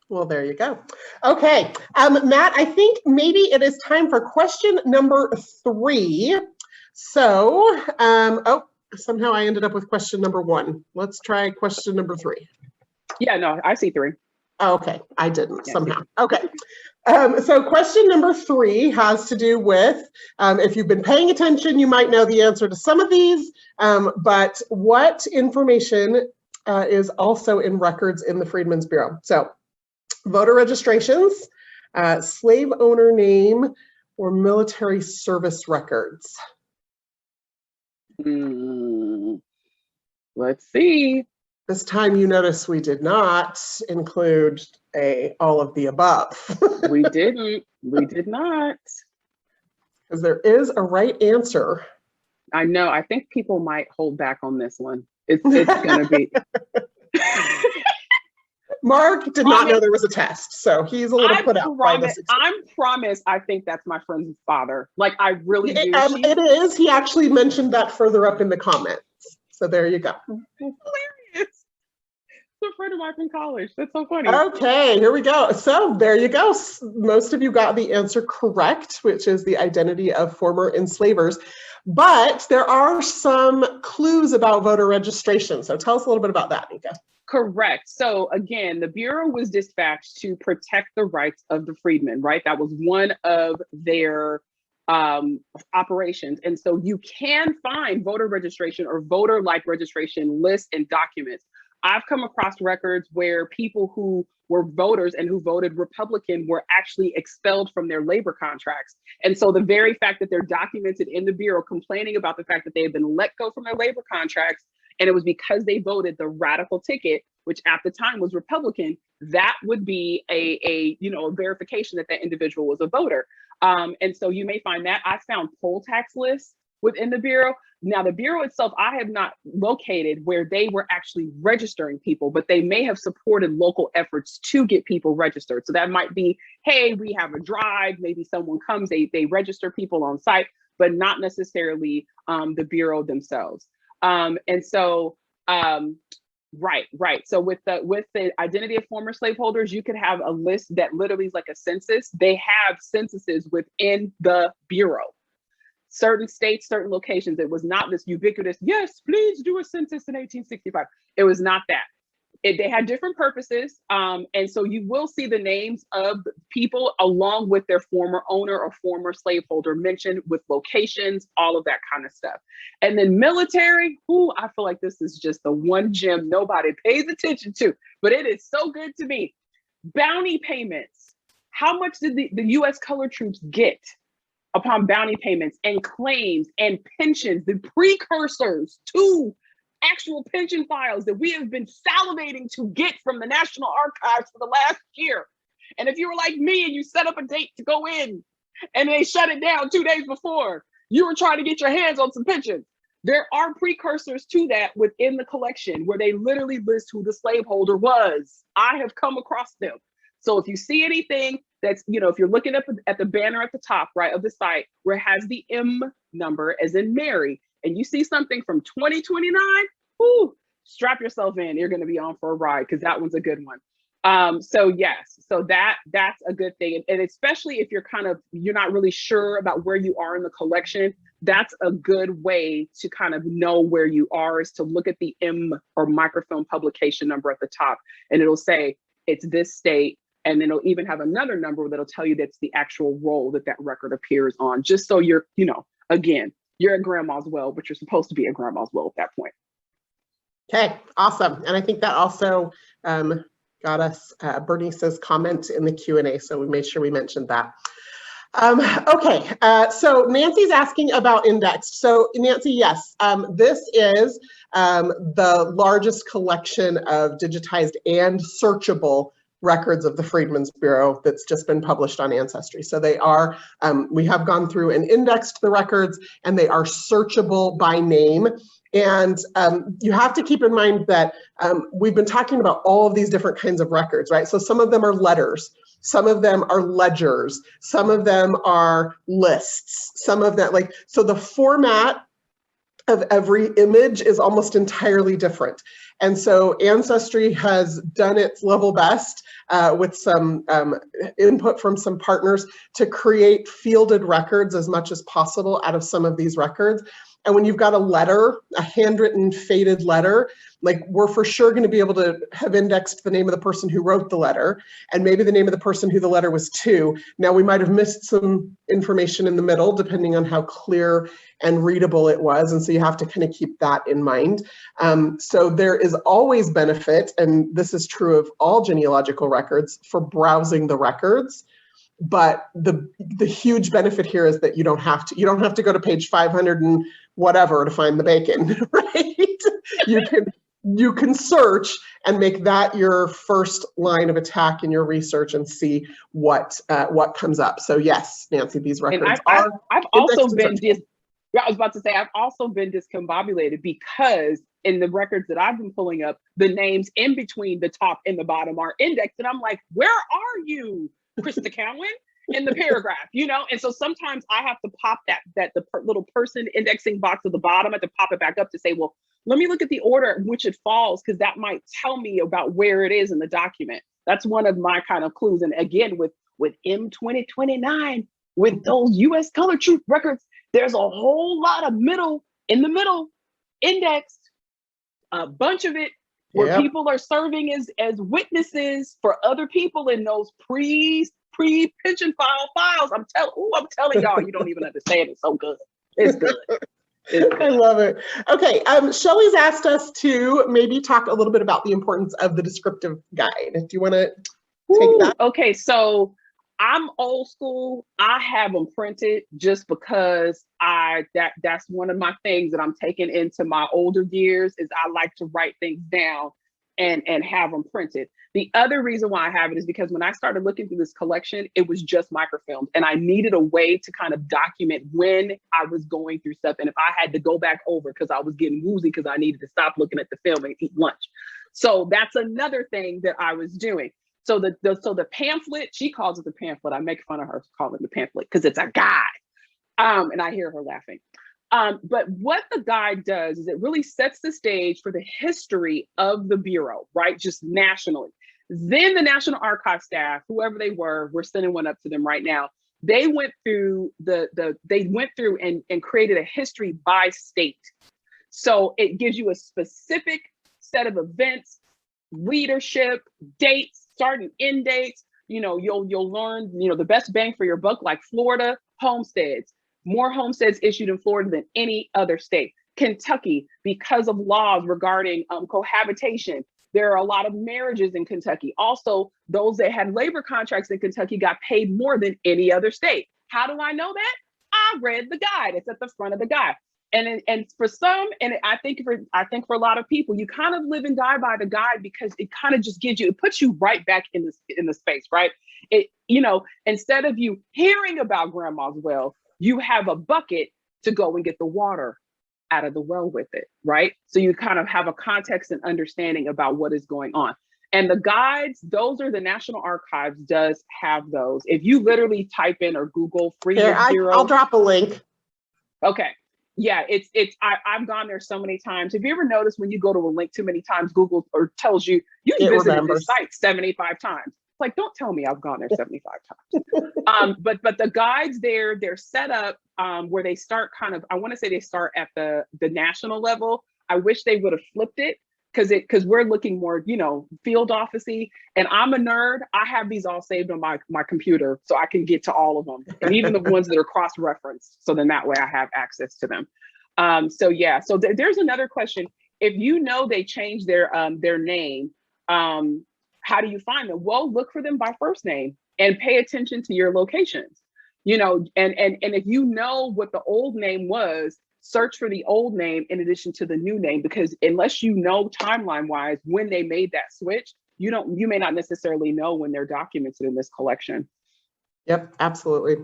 B: Well, there you go. Okay, Matt, I think maybe it is time for question number 3. So, oh, somehow I ended up with question number 1. Let's try question number 3.
C: Yeah, no, I see 3.
B: Oh, okay, I didn't somehow. Okay, so question number 3 has to do with, if you've been paying attention, you might know the answer to some of these, but what information is also in records in the Freedmen's Bureau? So, voter registrations, slave owner name, or military service records.
C: Let's see.
B: This time you notice we did not include all of the above.
C: We didn't. We did not.
B: Because there is a right answer.
C: I know. I think people might hold back on this one. It's going to be.
B: Mark did not know there was a test, so he's a little put out by this.
C: I promise I think that's my friend's father. Like, I really do.
B: It is. He actually mentioned that further up in the comments. So there you go.
C: Hilarious. It's a friend of mine from college. That's so funny.
B: Okay, here we go. So there you go. Most of you got the answer correct, which is the identity of former enslavers. But there are some clues about voter registration. So tell us a little bit about that, Nika.
C: Correct. So again, the Bureau was dispatched to protect the rights of the freedmen, right? That was one of their operations. And so you can find voter registration or voter-like registration lists and documents. I've come across records where people who were voters and who voted Republican were actually expelled from their labor contracts. And so the very fact that they're documented in the Bureau complaining about the fact that they had been let go from their labor contracts, and it was because they voted the radical ticket, which at the time was Republican, that would be a verification that that individual was a voter. And so you may find that. I found poll tax lists within the Bureau. Now, the Bureau itself, I have not located where they were actually registering people, but they may have supported local efforts to get people registered. So that might be, hey, we have a drive, maybe someone comes, they register people on site, but not necessarily the Bureau themselves. Right. So with the identity of former slaveholders, you could have a list that literally is like a census. They have censuses within the Bureau. Certain states, certain locations. It was not this ubiquitous, yes, please do a census in 1865. It was not that. They had different purposes. And so you will see the names of people along with their former owner or former slaveholder mentioned with locations, all of that kind of stuff. And then military, I feel like this is just the one gem nobody pays attention to, but it is so good to me. Bounty payments. How much did the U.S. colored troops get upon bounty payments and claims and pensions, the precursors to actual pension files that we have been salivating to get from the National Archives for the last year? And if you were like me and you set up a date to go in and they shut it down 2 days before, you were trying to get your hands on some pensions. There are precursors to that within the collection where they literally list who the slaveholder was. I have come across them. So if you see anything that's, if you're looking up at the banner at the top, right, of the site where it has the M number as in Mary, and you see something from 2029, strap yourself in. You're going to be on for a ride because that one's a good one. So yes, so that's a good thing. And especially if you're not really sure about where you are in the collection, that's a good way to kind of know where you are, is to look at the M or microfilm publication number at the top, and it'll say it's this state, And then it'll even have another number that'll tell you that's the actual roll that that record appears on, just so you're, you know, again, you're at grandma's well, but you're supposed to be at grandma's well at that point.
B: Okay, awesome. And I think that also got us Bernice's comment in the Q&A, so we made sure we mentioned that. Okay, so Nancy's asking about indexed. So Nancy, yes, this is the largest collection of digitized and searchable records of the Freedmen's Bureau that's just been published on Ancestry. So they are, we have gone through and indexed the records, and they are searchable by name. And you have to keep in mind that we've been talking about all of these different kinds of records, right? So some of them are letters, some of them are ledgers, some of them are lists, some of that, like, so the format of every image is almost entirely different. And so Ancestry has done its level best with some input from some partners to create fielded records as much as possible out of some of these records. And when you've got a letter, a handwritten faded letter, like, we're for sure going to be able to have indexed the name of the person who wrote the letter, and maybe the name of the person who the letter was to. Now, we might have missed some information in the middle, depending on how clear and readable it was. And so you have to kind of keep that in mind. So there is always benefit, and this is true of all genealogical records, for browsing the records. But the huge benefit here is that you don't have to go to page 500 and whatever to find the bacon, right? You can search and make that your first line of attack in your research and see what comes up. So yes, Nancy, these records are.
C: I've also been I was about to say, I've also been discombobulated because in the records that I've been pulling up, the names in between the top and the bottom are indexed, and I'm like, where are you, Krista Cowan, in the paragraph, you know? And so sometimes I have to pop the little person indexing box at the bottom. I have to pop it back up to say, well, let me look at the order in which it falls, because that might tell me about where it is in the document. That's one of my kind of clues. And again, with M2029, with those US Color Troop records, there's a whole lot of in the middle indexed, a bunch of it where people are serving as witnesses for other people in those pre-pension file files. I'm telling y'all, you don't even understand. It's so good. It's good.
B: I love it. Okay, Shelley's asked us to maybe talk a little bit about the importance of the descriptive guide. Do you want to take that?
C: Okay, so I'm old school. I have them printed just because that's one of my things that I'm taking into my older years, is I like to write things down and have them printed. The other reason why I have it is because when I started looking through this collection, it was just microfilmed, and I needed a way to kind of document when I was going through stuff, and if I had to go back over because I was getting woozy because I needed to stop looking at the film and eat lunch. So that's another thing that I was doing. So the pamphlet, she calls it the pamphlet. I make fun of her calling it the pamphlet because it's a guide. And I hear her laughing. But what the guide does is it really sets the stage for the history of the Bureau, right? Just nationally. Then the National Archive staff, whoever they were, we're sending one up to them right now. They went through and created a history by state. So it gives you a specific set of events, leadership, dates, start and end dates. You know, you'll learn, you know, the best bang for your buck, like Florida, homesteads. More homesteads issued in Florida than any other state. Kentucky, because of laws regarding cohabitation, there are a lot of marriages in Kentucky. Also, those that had labor contracts in Kentucky got paid more than any other state. How do I know that? I read the guide. It's at the front of the guide. And for some, and I think for a lot of people, you kind of live and die by the guide because it kind of just it puts you right back in the space, right? It, you know, instead of you hearing about grandma's well, you have a bucket to go and get the water out of the well with it, right? So you kind of have a context and understanding about what is going on. And the guides, those are the National Archives does have those. If you literally type in or Google Freedmen's Bureau.
B: I'll drop a link.
C: Okay. Yeah, I've gone there so many times. Have you ever noticed when you go to a link too many times, Google or tells you visited this site 75 times? It's like, don't tell me I've gone there 75 times. But the guides there, they're set up where they start kind of, I want to say they start at the national level. I wish they would have flipped it, because we're looking more, field officey, and I'm a nerd. I have these all saved on my computer so I can get to all of them, and even the ones that are cross-referenced. So then that way I have access to them. So yeah, so there's another question. If you know they changed their name, how do you find them? Well, look for them by first name and pay attention to your locations. And if you know what the old name was, search for the old name in addition to the new name, because unless you know timeline wise when they made that switch, you may not necessarily know when they're documented in this collection.
B: Yep, absolutely.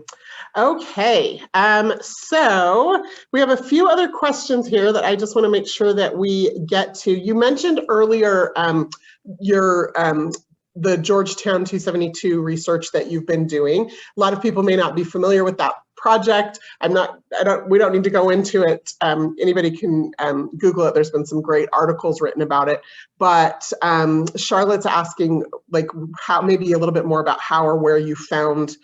B: Okay, so we have a few other questions here that I just want to make sure that we get to. You mentioned earlier the Georgetown 272 research that you've been doing. A lot of people may not be familiar with that project. We don't need to go into it. Anybody can Google it. There's been some great articles written about it. But Charlotte's asking, like, how, maybe a little bit more about how or where you found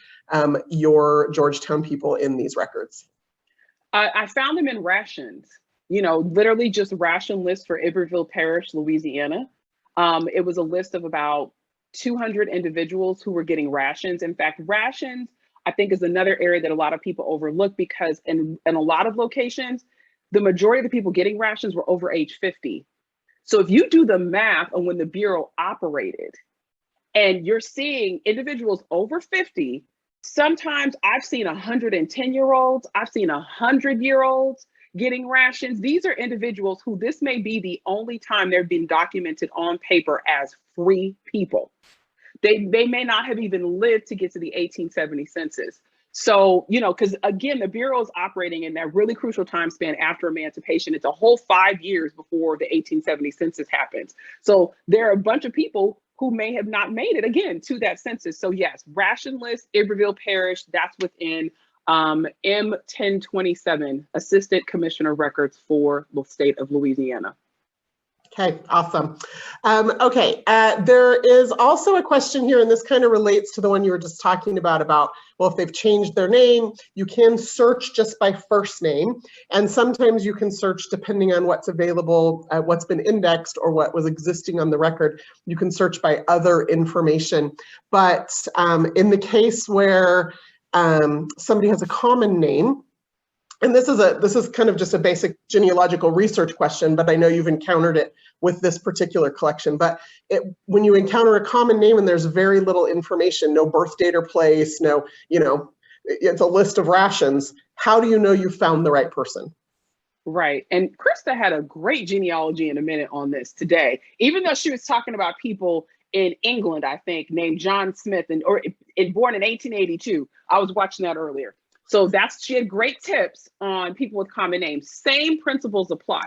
B: your Georgetown people in these records.
C: I found them in rations, literally just ration lists for Iberville Parish, Louisiana. It was a list of about 200 individuals who were getting rations. In fact, rations, I think, is another area that a lot of people overlook, because in a lot of locations, the majority of the people getting rations were over age 50. So if you do the math on when the Bureau operated and you're seeing individuals over 50, sometimes I've seen 110-year-olds, I've seen 100-year-olds getting rations. These are individuals who this may be the only time they're being documented on paper as free people. They may not have even lived to get to the 1870 census. So, because again, the Bureau is operating in that really crucial time span after emancipation. It's a whole 5 years before the 1870 census happens. So there are a bunch of people who may have not made it, again, to that census. So yes, ration list, Iberville Parish, that's within M1027, Assistant Commissioner Records for the state of Louisiana.
B: Okay, awesome. Okay, there is also a question here, and this kind of relates to the one you were just talking about, well, if they've changed their name, you can search just by first name, and sometimes you can search depending on what's available, what's been indexed or what was existing on the record. You can search by other information. But in the case where somebody has a common name, and this is kind of just a basic genealogical research question, but I know you've encountered it with this particular collection. But when you encounter a common name and there's very little information, no birth date or place, it's a list of rations, how do you know you found the right person?
C: Right, and Krista had a great genealogy in a minute on this today, even though she was talking about people in England, I think, named John Smith, born in 1882. I was watching that earlier. So she had great tips on people with common names. Same principles apply.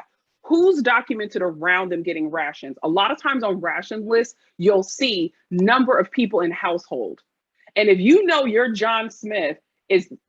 C: Who's documented around them getting rations? A lot of times on ration lists, you'll see number of people in household. And if you know your John Smith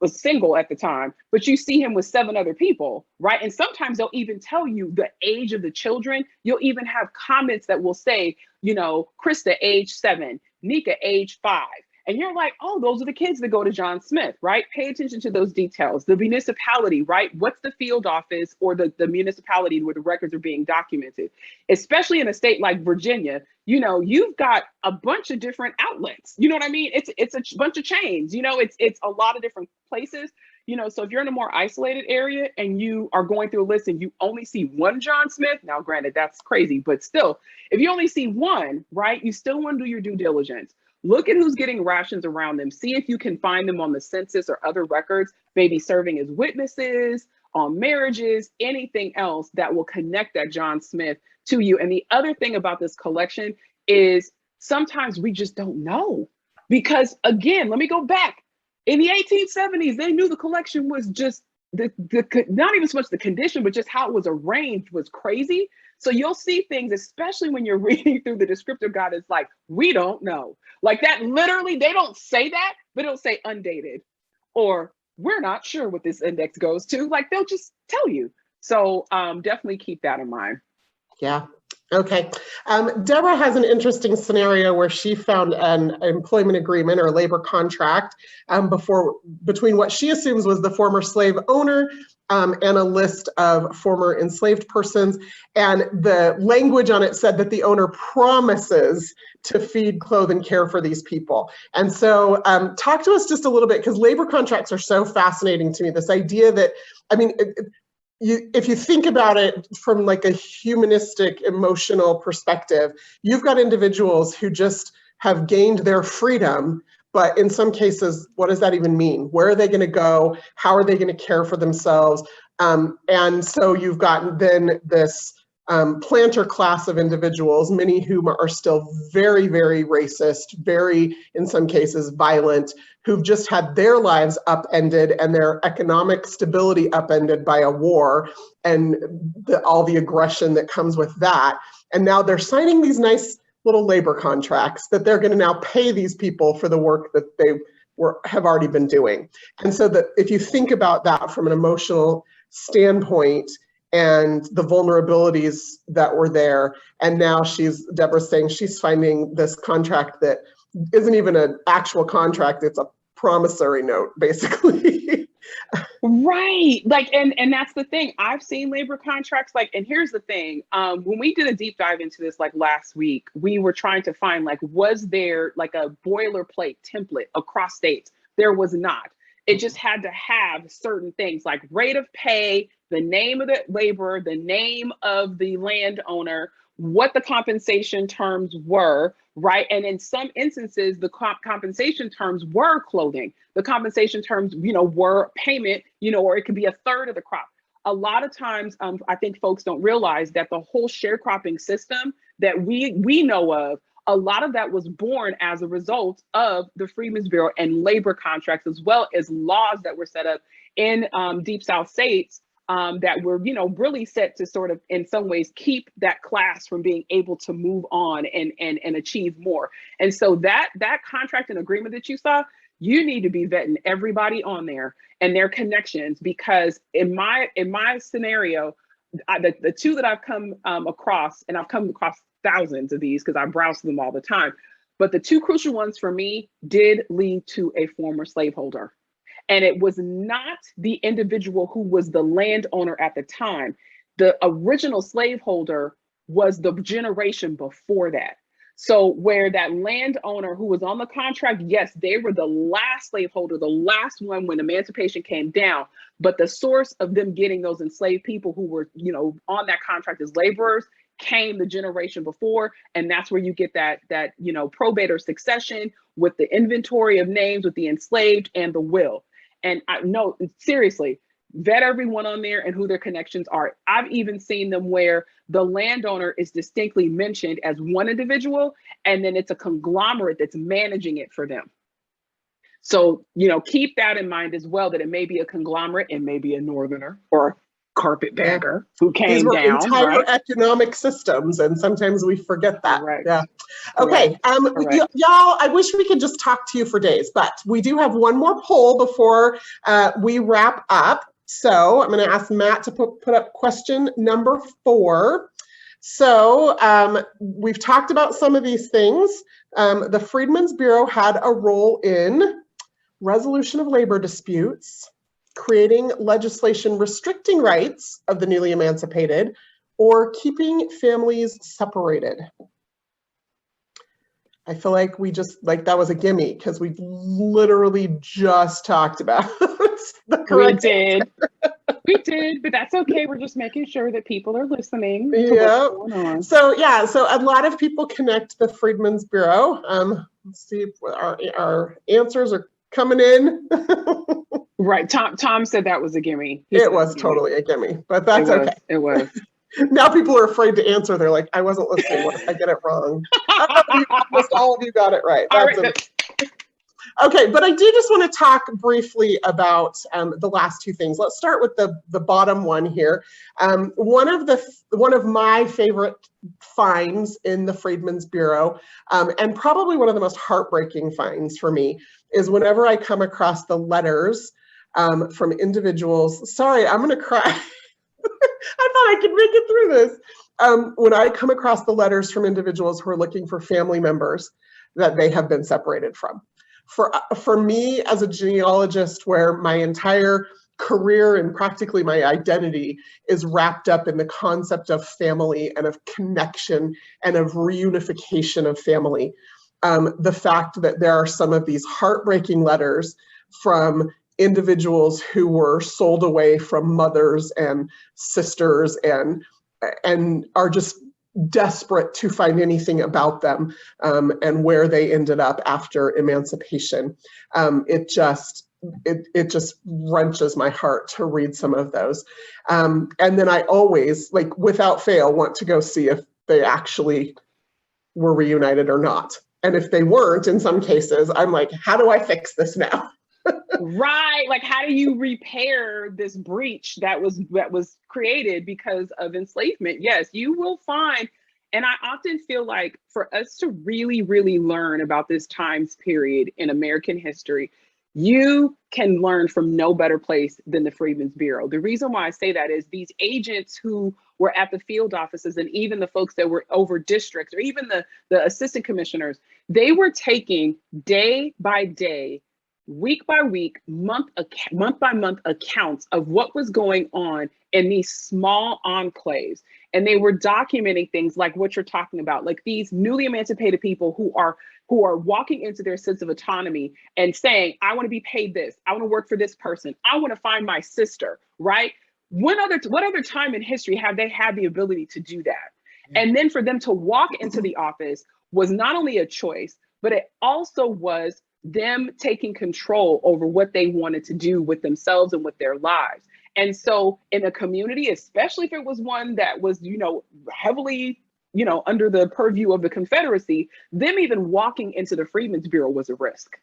C: was single at the time, but you see him with 7 other people, right? And sometimes they'll even tell you the age of the children. You'll even have comments that will say, Krista, age 7, Nika, age 5. And you're like, oh, those are the kids that go to John Smith, right? Pay attention to those details. The municipality, right? What's the field office or the municipality where the records are being documented? Especially in a state like Virginia, you've got a bunch of different outlets. You know what I mean? It's a bunch of chains. It's a lot of different places. So if you're in a more isolated area and you are going through a list and you only see one John Smith, now granted, that's crazy, but still, if you only see one, right, you still want to do your due diligence. Look at who's getting rations around them. See if you can find them on the census or other records, maybe serving as witnesses, on marriages, anything else that will connect that John Smith to you. And the other thing about this collection is sometimes we just don't know. Because again, let me go back. In the 1870s, they knew the collection was just, not even so much the condition, but just how it was arranged was crazy. So you'll see things, especially when you're reading through the descriptor guide, it's like, we don't know. Like that, literally, they don't say that, but it'll say undated, or we're not sure what this index goes to. Like they'll just tell you. So definitely keep that in mind.
B: Yeah. Okay. Deborah has an interesting scenario where she found an employment agreement or a labor contract between what she assumes was the former slave owner and a list of former enslaved persons. And the language on it said that the owner promises to feed, clothe, and care for these people. And so talk to us just a little bit, because labor contracts are so fascinating to me. This idea that, I mean, if you think about it from like a humanistic, emotional perspective, you've got individuals who just have gained their freedom, but in some cases, what does that even mean? Where are they going to go? How are they going to care for themselves? And so you've got then this planter class of individuals, many whom are still very, very racist, very, in some cases, violent, who've just had their lives upended and their economic stability upended by a war and all the aggression that comes with that. And now they're signing these nice little labor contracts that they're going to now pay these people for the work that they have already been doing. And so that if you think about that from an emotional standpoint and the vulnerabilities that were there, and now Deborah's saying she's finding this contract that isn't even an actual contract, it's a promissory note, basically.
C: Right. Like, and that's the thing. I've seen labor contracts, like, and here's the thing. When we did a deep dive into this, like last week, we were trying to find, like, was there like a boilerplate template across states? There was not. It just had to have certain things like rate of pay, the name of the laborer, the name of the landowner, what the compensation terms were, right? And in some instances, the compensation terms were clothing. The compensation terms, were payment, or it could be a third of the crop. A lot of times, I think folks don't realize that the whole sharecropping system that we know of, a lot of that was born as a result of the Freedmen's Bureau and labor contracts, as well as laws that were set up in Deep South states that were, really set to sort of, in some ways, keep that class from being able to move on and achieve more. And so that contract and agreement that you saw, you need to be vetting everybody on there and their connections, because in my scenario, the two that I've come across, and I've come across thousands of these because I browse them all the time, but the two crucial ones for me did lead to a former slaveholder. And it was not the individual who was the landowner at the time. The original slaveholder was the generation before that. So where that landowner who was on the contract, yes, they were the last slaveholder, the last one when emancipation came down, but the source of them getting those enslaved people who were, on that contract as laborers came the generation before. And that's where you get that probate or succession with the inventory of names, with the enslaved and the will. And I know, seriously, vet everyone on there and who their connections are. I've even seen them where the landowner is distinctly mentioned as one individual, and then it's a conglomerate that's managing it for them. So, keep that in mind as well, that it may be a conglomerate, it may be a northerner or a carpetbagger who came
B: These were
C: down.
B: entire
C: right?
B: economic systems, and sometimes we forget that.
C: Correct.
B: Yeah. Okay,
C: Correct.
B: y'all, I wish we could just talk to you for days, but we do have one more poll before we wrap up. So I'm going to ask Matt to put up question number 4. So we've talked about some of these things. The Freedmen's Bureau had a role in resolution of labor disputes, creating legislation restricting rights of the newly emancipated, or keeping families separated. I feel like that was a gimme, because we literally just talked about the correct
C: answer. We did, but that's okay. We're just making sure that people are listening to
B: yeah.
C: what's going on.
B: So a lot of people connect the Freedmen's Bureau. Let's see if our answers are coming in.
C: Right. Tom said that was a gimme.
B: It was totally a gimme, but that's okay.
C: It was.
B: Now people are afraid to answer. They're like, I wasn't listening. What if I get it wrong? Almost all of you got it right. Okay, but I do just want to talk briefly about the last two things. Let's start with the bottom one here. One of my favorite finds in the Freedmen's Bureau, and probably one of the most heartbreaking finds for me, is whenever I come across the letters from individuals. Sorry, I'm going to cry. I thought I could make it through this. When I come across the letters from individuals who are looking for family members that they have been separated from. For me as a genealogist, where my entire career and practically my identity is wrapped up in the concept of family and of connection and of reunification of family. The fact that there are some of these heartbreaking letters from individuals who were sold away from mothers and sisters and are just desperate to find anything about them, and where they ended up after emancipation. It just wrenches my heart to read some of those. And then I always, like without fail, want to go see if they actually were reunited or not. And if they weren't, in some cases, I'm like, how do I fix this now?
C: Right. Like, how do you repair this breach that was created because of enslavement? Yes, you will find, and I often feel like for us to really, really learn about this times period in American history, you can learn from no better place than the Freedmen's Bureau. The reason why I say that is these agents who were at the field offices, and even the folks that were over districts, or even the assistant commissioners, they were taking day by day, week by week, month by month accounts of what was going on in these small enclaves. And they were documenting things like what you're talking about, like these newly emancipated people who are walking into their sense of autonomy and saying, I want to be paid this, I want to work for this person, I want to find my sister, right? What other time in history have they had the ability to do that? And then for them to walk into the office was not only a choice, but it also was them taking control over what they wanted to do with themselves and with their lives. And so in a community, especially if it was one that was, heavily, under the purview of the Confederacy, them even walking into the Freedmen's Bureau was a risk.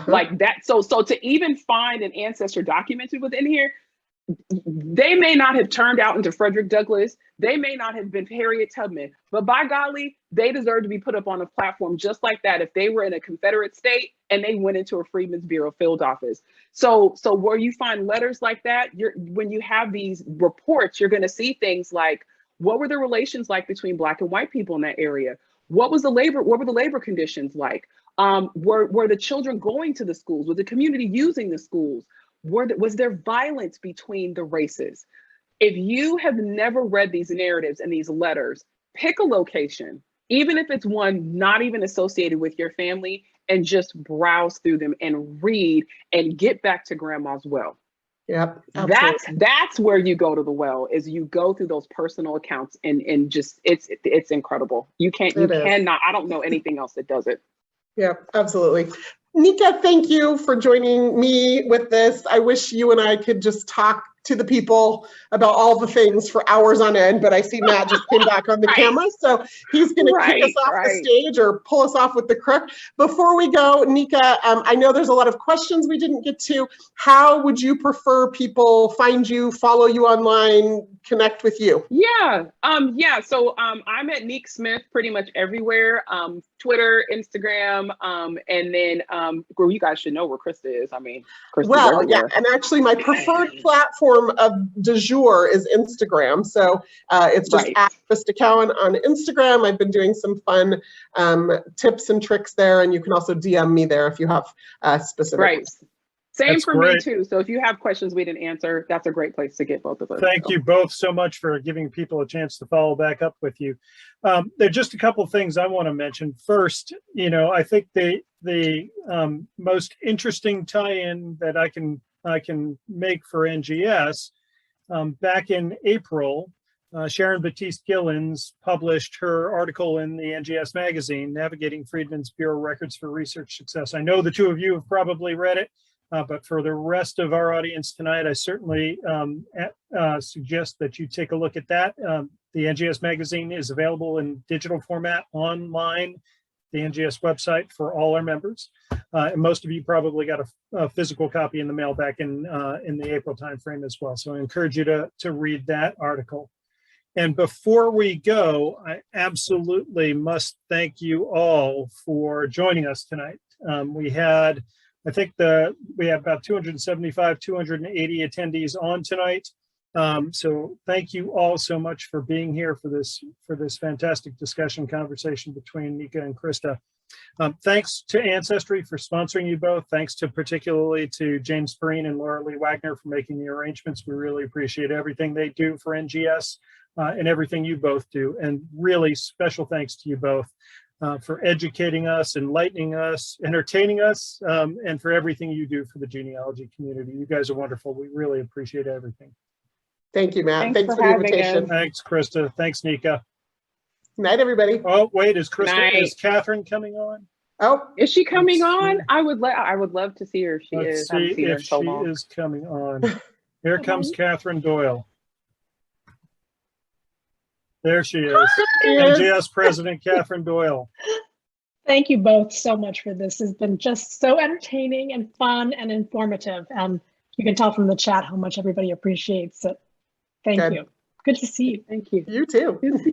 C: Like that. So to even find an ancestor documented within here, they may not have turned out into Frederick Douglass. They may not have been Harriet Tubman, but by golly, they deserve to be put up on a platform just like that if they were in a Confederate state and they went into a Freedmen's Bureau field office. So where you find letters like that, when you have these reports, you're going to see things like, what were the relations like between Black and white people in that area? What were the labor conditions like? Were the children going to the schools? Was the community using the schools? Was there violence between the races? If you have never read these narratives and these letters, pick a location, even if it's one not even associated with your family, and just browse through them and read and get back to grandma's well.
B: Yep,
C: that's where you go to the well, is you go through those personal accounts and just it's incredible. You cannot, I don't know anything else that does it.
B: Yeah, absolutely. Nika, thank you for joining me with this. I wish you and I could just talk to the people about all the things for hours on end, but I see Matt just came back on the camera, so he's going to kick us off the stage or pull us off with the crook. Before we go, Nika, I know there's a lot of questions we didn't get to. How would you prefer people find you, follow you online, connect with you?
C: So I'm at Neek Smith pretty much everywhere. Twitter, Instagram, and then girl, you guys should know where Krista is. I mean, Krista's everywhere.
B: And actually my preferred platform of du jour is Instagram. So it's just at Krista Cowan on Instagram. I've been doing some fun tips and tricks there, and you can also DM me there if you have specific.
C: Right. Same for me too. So if you have questions we didn't answer, that's a great place to get both of us.
A: Thank you both so much for giving people a chance to follow back up with you. There are just a couple of things I want to mention. First, I think the most interesting tie-in that I can make for NGS, back in April, Sharon Batiste Gillens published her article in the NGS magazine, Navigating Freedmen's Bureau Records for Research Success. I know the two of you have probably read it. But for the rest of our audience tonight, I certainly suggest that you take a look at that. The NGS magazine is available in digital format online, the NGS website for all our members. And most of you probably got a physical copy in the mail back in the April timeframe as well. So I encourage you to read that article. And before we go, I absolutely must thank you all for joining us tonight. I think we have about 275, 280 attendees on tonight. So thank you all so much for being here for this fantastic discussion conversation between Nika and Krista. Thanks to Ancestry for sponsoring you both. Thanks to particularly to James Perrine and Laura Lee Wagner for making the arrangements. We really appreciate everything they do for NGS and everything you both do. And really special thanks to you both for educating us, enlightening us, entertaining us, and for everything you do for the genealogy community. You guys are wonderful. We really appreciate everything.
B: Thank you, Matt.
D: Thanks
B: Thanks
D: for
B: for the
D: having
B: invitation.
D: us.
A: Thanks, Krista. Thanks, Nika.
B: Night, everybody.
A: Oh, wait, is
C: Night.
A: Catherine coming on?
B: Oh,
C: Is she coming
A: Let's
C: on?
A: see.
C: I would love to see her if she
A: Let's
C: is. I haven't
A: see
C: seen her
A: if
C: in so
A: she
C: long.
A: is coming on. Here comes Catherine Doyle. There she is.
B: yes.
A: NGS President Catherine Doyle.
D: Thank you both so much for this. It's been just so entertaining and fun and informative. And you can tell from the chat how much everybody appreciates it. Thank
B: Good.
D: you. Good to see you.
C: Thank you.
B: You too.